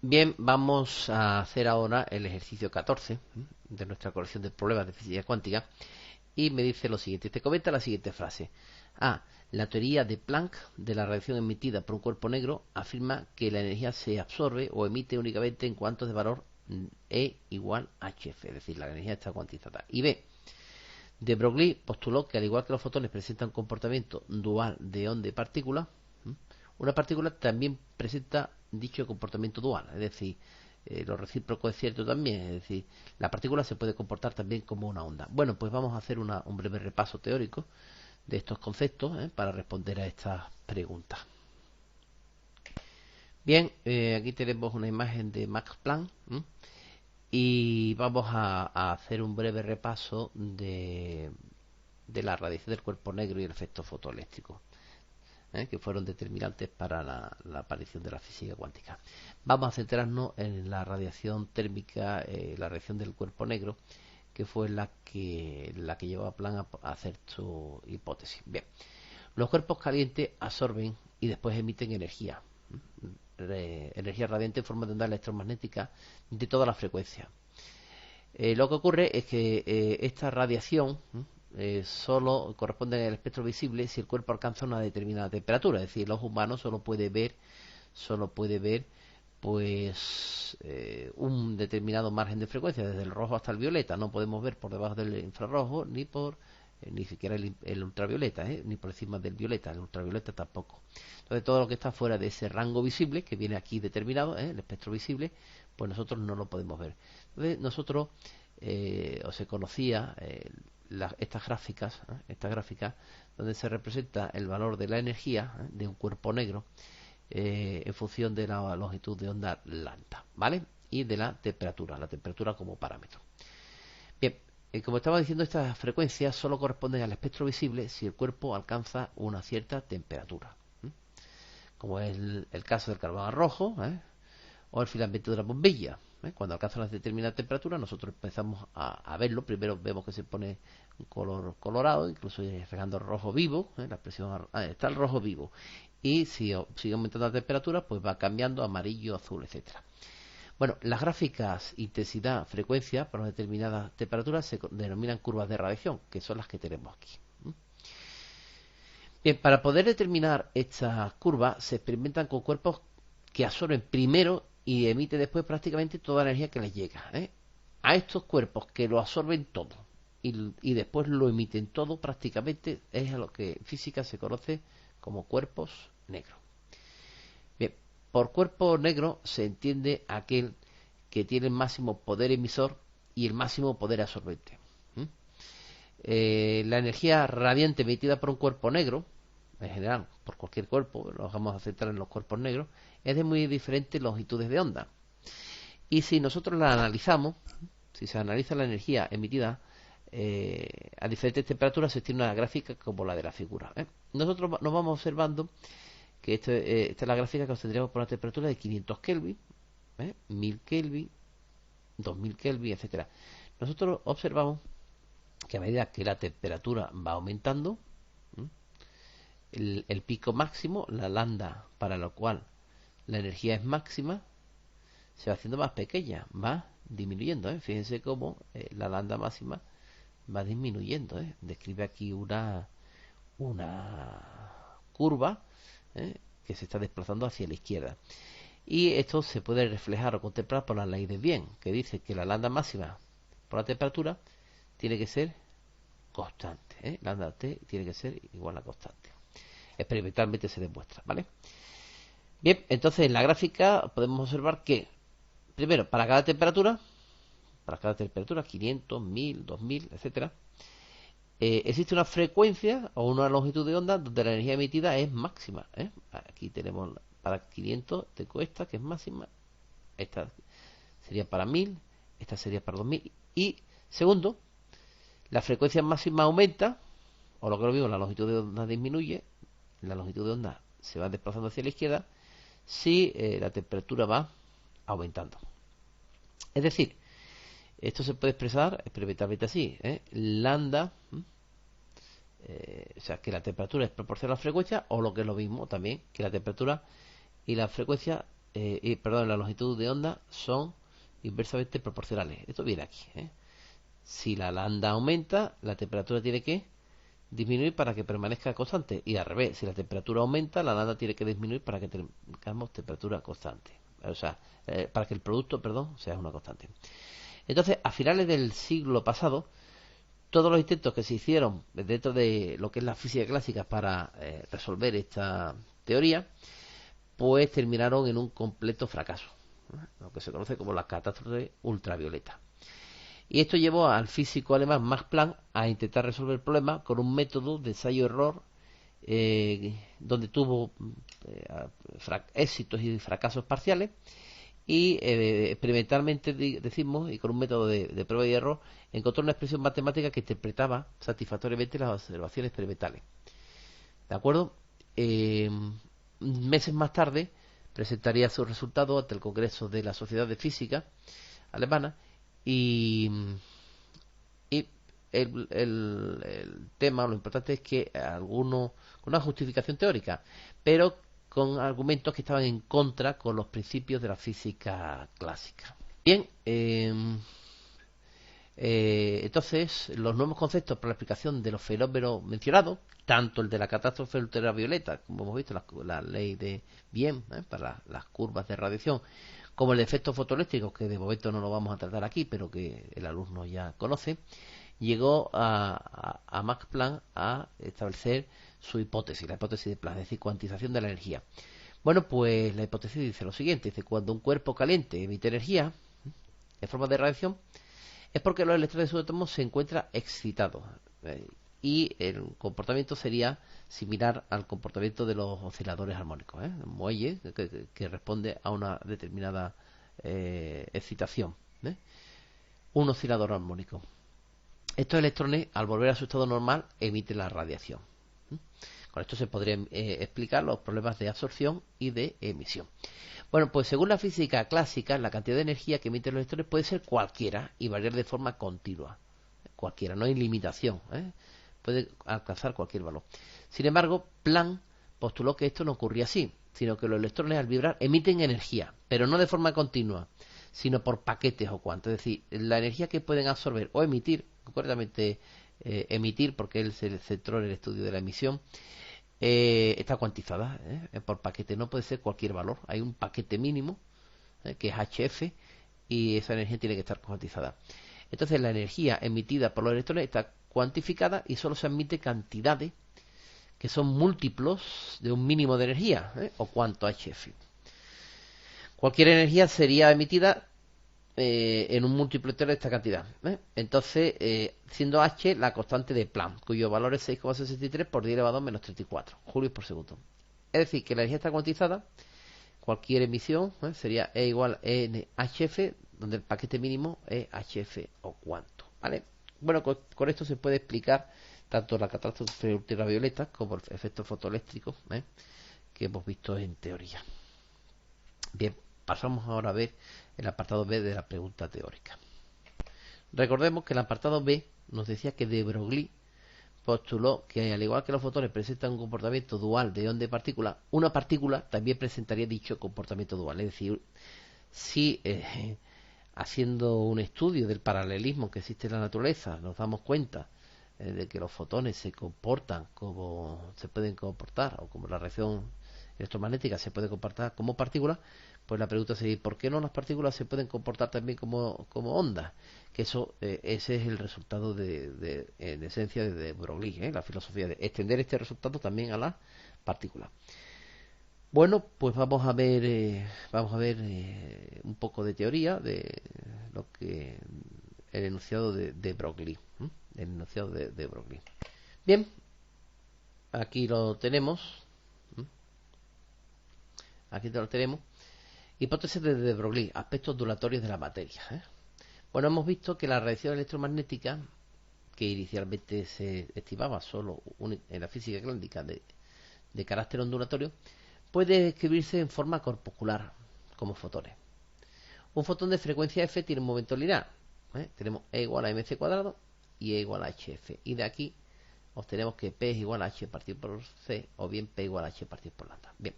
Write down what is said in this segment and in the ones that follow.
Bien, vamos a hacer ahora el ejercicio 14 de nuestra colección de problemas de física cuántica y me dice lo siguiente, te comenta la siguiente frase. A. La teoría de Planck de la radiación emitida por un cuerpo negro afirma que la energía se absorbe o emite únicamente en cuantos de valor E igual hf, es decir, la energía está cuantizada. Y B. De Broglie postuló que al igual que los fotones presentan un comportamiento dual de onda y partícula, una partícula también presenta dicho comportamiento dual, es decir, lo recíproco es cierto también, es decir, la partícula se puede comportar también como una onda. Bueno, pues vamos a hacer un breve repaso teórico de estos conceptos para responder a estas preguntas. Bien, aquí tenemos una imagen de Max Planck y vamos a hacer un breve repaso de la radiación del cuerpo negro y el efecto fotoeléctrico, que fueron determinantes para la aparición de la física cuántica. Vamos a centrarnos en la radiación térmica, la radiación del cuerpo negro, que fue la que llevó a Planck a hacer su hipótesis. Bien, los cuerpos calientes absorben y después emiten energía, energía radiante en forma de onda electromagnética de toda la frecuencia. Lo que ocurre es que esta radiación solo corresponde al espectro visible si el cuerpo alcanza una determinada temperatura, es decir, el ojo humano solo puede ver pues un determinado margen de frecuencia, desde el rojo hasta el violeta. No podemos ver por debajo del infrarrojo ni siquiera el ultravioleta, ni por encima del violeta, el ultravioleta tampoco. Entonces todo lo que está fuera de ese rango visible, que viene aquí determinado, el espectro visible, pues nosotros no lo podemos ver. Entonces nosotros, o se conocía estas gráficas, donde se representa el valor de la energía de un cuerpo negro en función de la longitud de onda lambda, ¿vale? Y de la temperatura como parámetro. Bien, como estaba diciendo, estas frecuencias solo corresponden al espectro visible si el cuerpo alcanza una cierta temperatura, como es el caso del carbón rojo, o el filamento de la bombilla. Cuando alcanza una determinada temperatura, nosotros empezamos a verlo. Primero vemos que se pone un color colorado, incluso reflejando el rojo vivo. La expresión está el rojo vivo. Y si sigue aumentando la temperatura, pues va cambiando a amarillo, azul, etcétera. Bueno, las gráficas intensidad, frecuencia para determinadas temperaturas se denominan curvas de radiación, que son las que tenemos aquí. Bien, para poder determinar estas curvas se experimentan con cuerpos que absorben primero y emiten después prácticamente toda la energía que les llega. A estos cuerpos que lo absorben todo y después lo emiten todo prácticamente es a lo que en física se conoce como cuerpos negros. Bien, por cuerpo negro se entiende aquel que tiene el máximo poder emisor y el máximo poder absorbente. La energía radiante emitida por un cuerpo negro, en general por cualquier cuerpo, lo vamos a centrar en los cuerpos negros, es de muy diferentes longitudes de onda. Y si nosotros la analizamos, si se analiza la energía emitida a diferentes temperaturas, se tiene una gráfica como la de la figura. Nosotros nos vamos observando que esta es la gráfica que obtendríamos por una temperatura de 500 Kelvin, 1000 Kelvin, 2000 Kelvin, etcétera. Nosotros observamos que a medida que la temperatura va aumentando, el pico máximo, la lambda para lo cual la energía es máxima, se va haciendo más pequeña, va disminuyendo. Fíjense cómo la lambda máxima va disminuyendo. Describe aquí una curva que se está desplazando hacia la izquierda. Y esto se puede reflejar o contemplar por la ley de Bien, que dice que la lambda máxima por la temperatura tiene que ser constante. Lambda T tiene que ser igual a constante. Experimentalmente se demuestra, ¿vale? Bien, entonces en la gráfica podemos observar que, primero, para cada temperatura, 500, 1000, 2000, etcétera, existe una frecuencia o una longitud de onda donde la energía emitida es máxima. Aquí tenemos para 500, tengo esta que es máxima, esta sería para 1000, esta sería para 2000. Y segundo, la frecuencia máxima aumenta, o lo que lo mismo, la longitud de onda disminuye, la longitud de onda se va desplazando hacia la izquierda si la temperatura va aumentando. Es decir, esto se puede expresar experimentalmente así, lambda, o sea, que la temperatura es proporcional a la frecuencia, o lo que es lo mismo también, que la temperatura y la frecuencia perdón, la longitud de onda son inversamente proporcionales. Esto viene aquí, ¿eh? Si la lambda aumenta, la temperatura tiene que disminuir para que permanezca constante. Y al revés, si la temperatura aumenta, la lambda tiene que disminuir para que tengamos temperatura constante. O sea, para que el producto, perdón, sea una constante. Entonces, a finales del siglo pasado, todos los intentos que se hicieron dentro de lo que es la física clásica para resolver esta teoría, pues terminaron en un completo fracaso, ¿no? Lo que se conoce como la catástrofe ultravioleta. Y esto llevó al físico alemán Max Planck a intentar resolver el problema con un método de ensayo-error donde tuvo éxitos y fracasos parciales y experimentalmente decimos, y con un método de prueba y error, encontró una expresión matemática que interpretaba satisfactoriamente las observaciones experimentales. ¿De acuerdo? Meses más tarde presentaría sus resultados ante el Congreso de la Sociedad de Física Alemana y, y el tema, lo importante es que algunos, con una justificación teórica, pero con argumentos que estaban en contra con los principios de la física clásica. Bien, entonces los nuevos conceptos para la explicación de los fenómenos mencionados, tanto el de la catástrofe ultravioleta, como hemos visto, la ley de Bien, para las curvas de radiación, como el de efectos fotoeléctricos, que de momento no lo vamos a tratar aquí, pero que el alumno ya conoce, llegó a Max Planck a establecer su hipótesis, la hipótesis de Planck, es decir, cuantización de la energía. Bueno, pues la hipótesis dice lo siguiente, dice, cuando un cuerpo caliente emite energía en forma de radiación, es porque los electrones de su átomo se encuentran excitados. Y el comportamiento sería similar al comportamiento de los osciladores armónicos, un muelle que responde a una determinada excitación, un oscilador armónico. Estos electrones, al volver a su estado normal, emiten la radiación. Con esto se podrían explicar los problemas de absorción y de emisión. Bueno, pues según la física clásica, la cantidad de energía que emiten los electrones puede ser cualquiera y variar de forma continua. Cualquiera, no hay limitación, puede alcanzar cualquier valor. Sin embargo, Planck postuló que esto no ocurría así, sino que los electrones al vibrar emiten energía, pero no de forma continua, sino por paquetes o cuantos. Es decir, la energía que pueden absorber o emitir, concretamente emitir, porque él se centró en el estudio de la emisión, está cuantizada por paquete, no puede ser cualquier valor, hay un paquete mínimo que es HF y esa energía tiene que estar cuantizada. Entonces la energía emitida por los electrones está cuantificada y solo se admite cantidades que son múltiplos de un mínimo de energía o cuanto HF. Cualquier energía sería emitida en un múltiplo entero de esta cantidad. Entonces, siendo H la constante de Planck, cuyo valor es 6,63 por 10 elevado a menos 34 julios por segundo. Es decir, que la energía está cuantizada, cualquier emisión sería E igual a NHF, donde el paquete mínimo es HF o cuanto. ¿Vale? Bueno, con esto se puede explicar tanto la catástrofe ultravioleta como el efecto fotoeléctrico que hemos visto en teoría. Bien, pasamos ahora a ver el apartado B de la pregunta teórica. Recordemos que el apartado B nos decía que de Broglie postuló que al igual que los fotones presentan un comportamiento dual de onda y partícula, una partícula también presentaría dicho comportamiento dual. Es decir, si haciendo un estudio del paralelismo que existe en la naturaleza nos damos cuenta de que los fotones se comportan como se pueden comportar, o como la reacción electromagnética se puede comportar como partículas, pues la pregunta sería, ¿por qué no las partículas se pueden comportar también como ondas? Que eso ese es el resultado en esencia de Broglie, la filosofía de extender este resultado también a las partículas. Bueno, pues vamos a ver un poco de teoría de lo que el enunciado de Broglie, el enunciado de Broglie. Bien, aquí lo tenemos. Aquí lo tenemos. Hipótesis de de Broglie, aspectos ondulatorios de la materia. Bueno, hemos visto que la radiación electromagnética, que inicialmente se estimaba solo en la física clásica de carácter ondulatorio, puede escribirse en forma corpuscular, como fotones. Un fotón de frecuencia F tiene un momento lineal. Tenemos E igual a mc cuadrado y E igual a hf. Y de aquí obtenemos que P es igual a h partido por c, o bien P igual a h partido por lambda. Bien.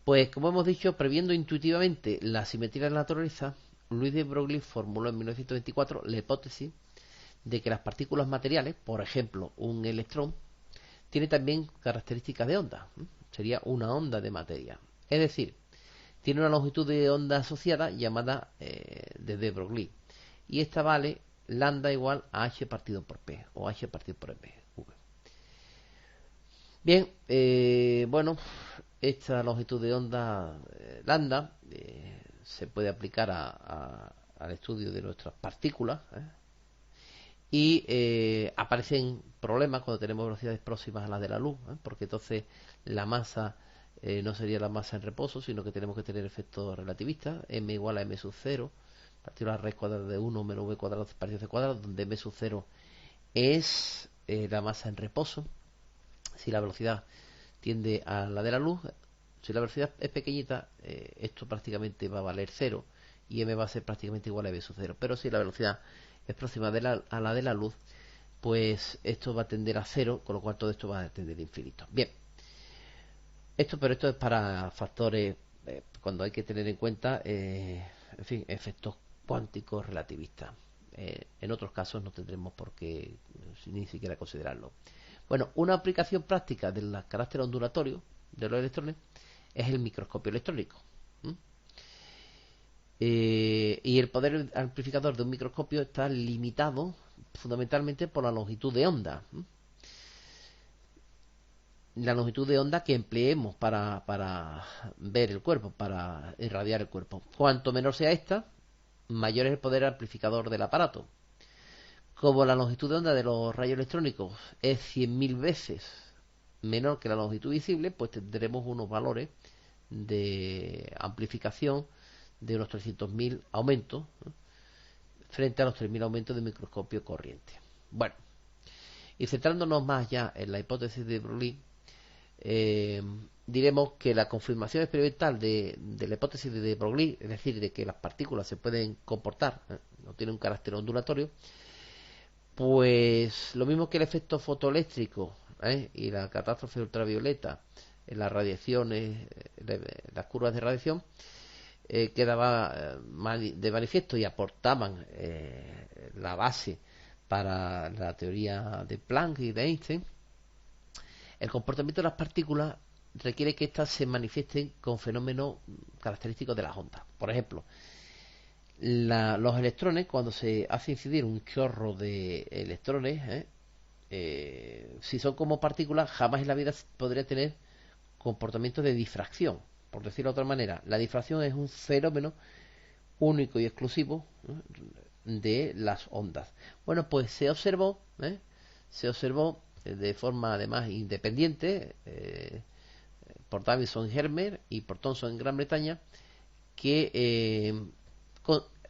Pues como hemos dicho, previendo intuitivamente la simetría de la naturaleza, Louis de Broglie formuló en 1924 la hipótesis de que las partículas materiales, por ejemplo un electrón, tiene también características de onda. Sería una onda de materia. Es decir, tiene una longitud de onda asociada llamada de De Broglie. Y esta vale lambda igual a h partido por p, o h partido por m. Bien, bueno, esta longitud de onda lambda se puede aplicar al estudio de nuestras partículas, y aparecen problemas cuando tenemos velocidades próximas a las de la luz, porque entonces la masa no sería la masa en reposo, sino que tenemos que tener efectos relativistas, m igual a m sub 0, partido a la raíz cuadrada de 1 menos v cuadrado partido c cuadrado, donde m sub 0 es la masa en reposo. Si la velocidad tiende a la de la luz, si la velocidad es pequeñita, esto prácticamente va a valer 0 y m va a ser prácticamente igual a v sub 0. Pero si la velocidad es próxima a la de la luz, pues esto va a tender a 0, con lo cual todo esto va a tender a infinito. Bien, pero esto es para factores cuando hay que tener en cuenta, en fin, efectos cuánticos relativistas. En otros casos no tendremos por qué ni siquiera considerarlo. Bueno, una aplicación práctica del carácter ondulatorio de los electrones es el microscopio electrónico. Y el poder amplificador de un microscopio está limitado fundamentalmente por la longitud de onda. La longitud de onda que empleemos para ver el cuerpo, para irradiar el cuerpo. Cuanto menor sea esta, mayor es el poder amplificador del aparato. Como la longitud de onda de los rayos electrónicos es 100.000 veces menor que la longitud visible, pues tendremos unos valores de amplificación de unos 300.000 aumentos, ¿no?, frente a los 3.000 aumentos de microscopio corriente. Bueno, y centrándonos más ya en la hipótesis de Broglie, diremos que la confirmación experimental de la hipótesis de Broglie, es decir, de que las partículas se pueden comportar, no tienen un carácter ondulatorio, pues lo mismo que el efecto fotoeléctrico y la catástrofe ultravioleta en las radiaciones, las curvas de radiación, quedaba de manifiesto y aportaban la base para la teoría de Planck y de Einstein. El comportamiento de las partículas requiere que éstas se manifiesten con fenómenos característicos de las ondas. Por ejemplo, los electrones, cuando se hace incidir un chorro de electrones, si son como partículas, jamás en la vida podría tener comportamiento de difracción. Por decirlo de otra manera, la difracción es un fenómeno único y exclusivo de las ondas. Bueno, pues se observó de forma además independiente por Davison Hermer y por Thomson en Gran Bretaña, que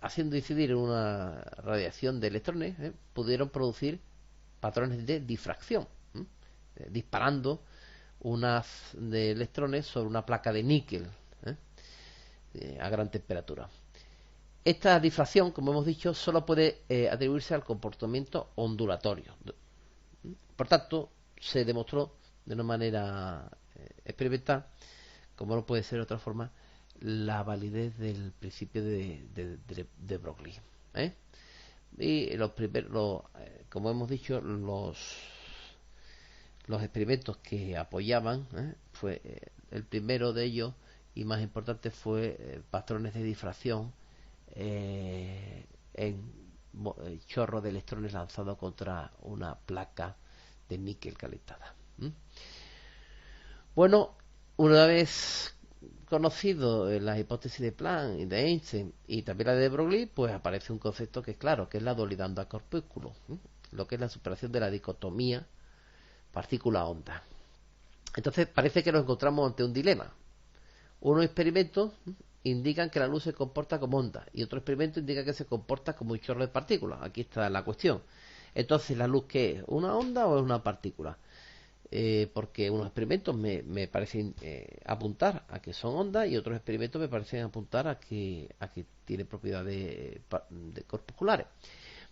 haciendo incidir una radiación de electrones, pudieron producir patrones de difracción, disparando un haz de electrones sobre una placa de níquel a gran temperatura. Esta difracción, como hemos dicho, solo puede atribuirse al comportamiento ondulatorio. Por tanto, se demostró de una manera experimental, como no puede ser de otra forma, la validez del principio de Broglie. Y como hemos dicho, los experimentos que apoyaban, fue el primero de ellos y más importante fue patrones de difracción en chorro de electrones lanzados contra una placa de níquel calentada. Bueno, una vez conocido en las hipótesis de Planck y de Einstein y también la de Broglie, pues aparece un concepto que es claro, que es la dualidad onda-corpúsculo, lo que es la superación de la dicotomía partícula-onda. Entonces parece que nos encontramos ante un dilema. Unos experimentos indican que la luz se comporta como onda y otro experimento indica que se comporta como un chorro de partículas. Aquí está la cuestión. Entonces, ¿la luz qué es? ¿Una onda o es una partícula? Porque unos experimentos me parecen apuntar a que son ondas y otros experimentos me parecen apuntar a que tiene propiedades de corpusculares.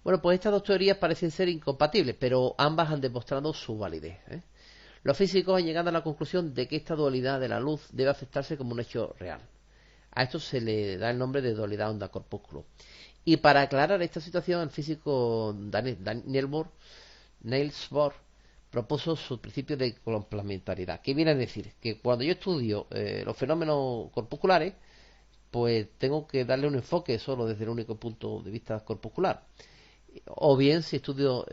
Bueno, pues estas dos teorías parecen ser incompatibles, pero ambas han demostrado su validez. Los físicos han llegado a la conclusión de que esta dualidad de la luz debe aceptarse como un hecho real. A esto se le da el nombre de dualidad onda-corpúsculo. Y para aclarar esta situación, el físico Niels Bohr propuso su principio de complementariedad. ¿Qué viene a decir? Que cuando yo estudio los fenómenos corpusculares, pues tengo que darle un enfoque solo desde el único punto de vista corpuscular. O bien, si estudio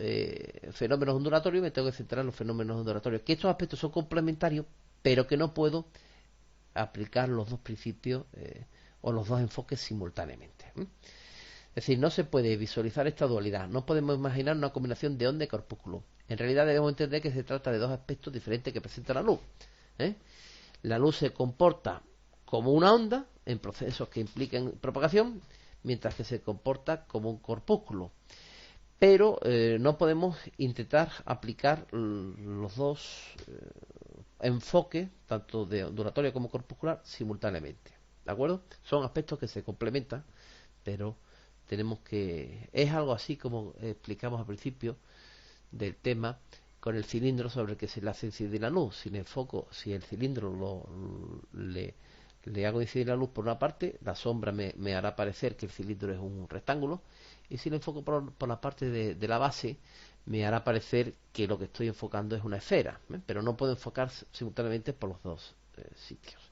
fenómenos ondulatorios, me tengo que centrar en los fenómenos ondulatorios. Que estos aspectos son complementarios, pero que no puedo aplicar los dos principios o los dos enfoques simultáneamente. Es decir, no se puede visualizar esta dualidad. No podemos imaginar una combinación de onda y corpúsculo. En realidad debemos entender que se trata de dos aspectos diferentes que presenta la luz. La luz se comporta como una onda en procesos que implican propagación, mientras que se comporta como un corpúsculo. Pero no podemos intentar aplicar los dos enfoques, tanto de ondulatorio como corpuscular, simultáneamente. ¿De acuerdo? Son aspectos que se complementan, pero tenemos que... Es algo así como explicamos al principio del tema con el cilindro sobre el que se le hace incidir la luz. Si le enfoco, si el cilindro le hago incidir la luz por una parte, la sombra me hará parecer que el cilindro es un rectángulo, y si lo enfoco por la parte de la base, me hará parecer que lo que estoy enfocando es una esfera, pero no puedo enfocar simultáneamente por los dos sitios.